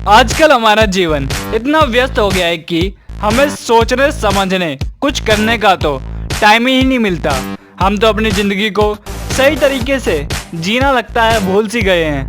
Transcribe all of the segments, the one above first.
आजकल हमारा जीवन इतना व्यस्त हो गया है कि हमें सोचने समझने कुछ करने का तो टाइम ही नहीं मिलता। हम तो अपनी जिंदगी को सही तरीके से जीना लगता है भूल सी गए हैं।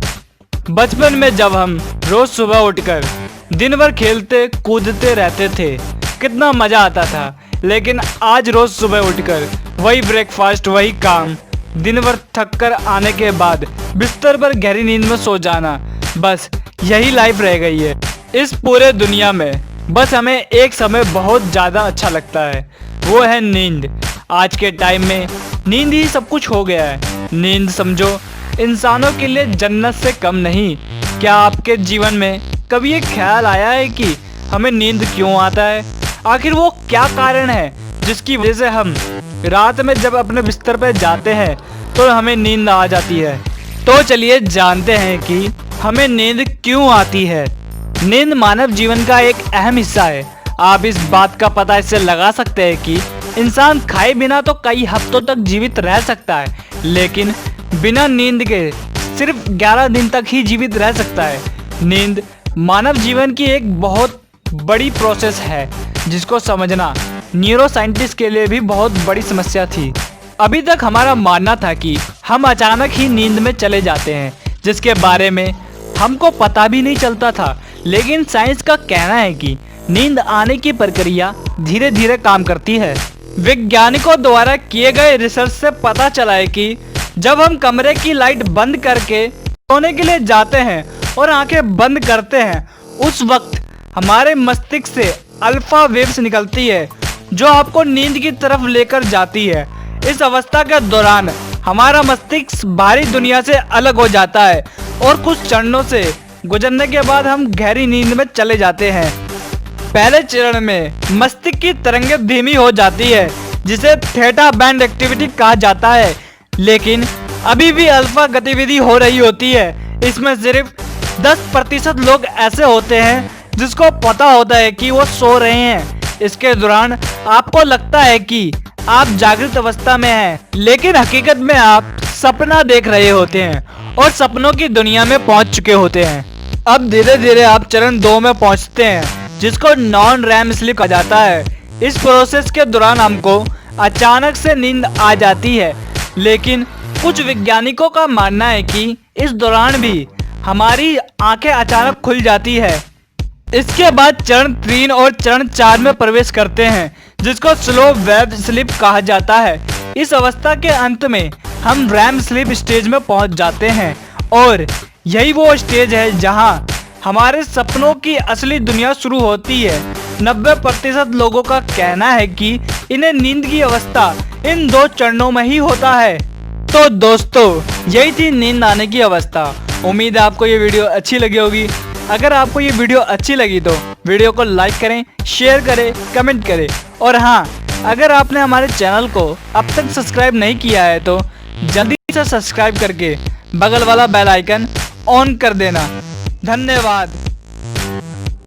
बचपन में जब हम रोज सुबह उठकर दिन भर खेलते कूदते रहते थे कितना मजा आता था, लेकिन आज रोज सुबह उठकर वही ब्रेकफास्ट वही काम, दिन भर थक कर आने के बाद बिस्तर पर गहरी नींद में सो जाना, बस यही लाइफ रह गई है। इस पूरे दुनिया में बस हमें एक समय बहुत ज़्यादा अच्छा लगता है, वो है नींद। आज के टाइम में नींद ही सब कुछ हो गया है। नींद समझो इंसानों के लिए जन्नत से कम नहीं। क्या आपके जीवन में कभी ये ख्याल आया है कि हमें नींद क्यों आता है? आखिर वो क्या कारण है जिसकी वजह से हम रात में जब अपने बिस्तर पर जाते हैं तो हमें नींद आ जाती है? तो चलिए जानते हैं कि हमें नींद क्यों आती है। नींद मानव जीवन का एक अहम हिस्सा है। आप इस बात का पता इससे लगा सकते हैं कि इंसान खाए बिना तो कई हफ्तों तक जीवित रह सकता है, लेकिन बिना नींद के सिर्फ 11 दिन तक ही जीवित रह सकता है। नींद मानव जीवन की एक बहुत बड़ी प्रोसेस है जिसको समझना न्यूरो साइंटिस्ट के लिए भी बहुत बड़ी समस्या थी। अभी तक हमारा मानना था कि हम अचानक ही नींद में चले जाते हैं जिसके बारे में हमको पता भी नहीं चलता था, लेकिन साइंस का कहना है कि नींद आने की प्रक्रिया धीरे धीरे काम करती है। वैज्ञानिकों द्वारा किए गए रिसर्च से पता चला है कि जब हम कमरे की लाइट बंद करके सोने के लिए जाते हैं और आंखें बंद करते हैं, उस वक्त हमारे मस्तिष्क से अल्फा वेव्स निकलती है जो आपको नींद की तरफ लेकर जाती है। इस अवस्था के दौरान हमारा मस्तिष्क बाहरी दुनिया से अलग हो जाता है और कुछ चरणों से गुजरने के बाद हम गहरी नींद में चले जाते हैं। पहले चरण में मस्तिष्क की तरंगें धीमी हो जाती है जिसे थीटा बैंड एक्टिविटी कहा जाता है, लेकिन अभी भी अल्फा गतिविधि हो रही होती है। इसमें सिर्फ 10% लोग ऐसे होते हैं जिसको पता होता है कि वो सो रहे हैं। इसके दौरान आपको लगता है कि आप जागृत अवस्था में हैं, लेकिन हकीकत में आप सपना देख रहे होते हैं और सपनों की दुनिया में पहुंच चुके होते हैं। अब धीरे धीरे आप चरण 2 में पहुंचते हैं जिसको नॉन रैम स्लीप कहा जाता है। इस प्रोसेस के दौरान हमको अचानक से नींद आ जाती है, लेकिन कुछ वैज्ञानिकों का मानना है कि इस दौरान भी हमारी आंखें अचानक खुल जाती है। इसके बाद चरण 3 और चरण 4 में प्रवेश करते हैं जिसको स्लो वेव स्लीप कहा जाता है। इस अवस्था के अंत में हम रैम स्लीप स्टेज में पहुंच जाते हैं और यही वो स्टेज है जहां हमारे सपनों की असली दुनिया शुरू होती है। 90% लोगों का कहना है कि इन्हें नींद की अवस्था इन 2 चरणों में ही होता है। तो दोस्तों, यही थी नींद आने की अवस्था। उम्मीद है आपको ये वीडियो अच्छी लगी होगी। अगर आपको ये वीडियो अच्छी लगी तो वीडियो को लाइक करें, शेयर करें, कमेंट करें, और हाँ, अगर आपने हमारे चैनल को अब तक सब्सक्राइब नहीं किया है तो जल्दी से सब्सक्राइब करके बगल वाला बेल आइकन ऑन कर देना। धन्यवाद।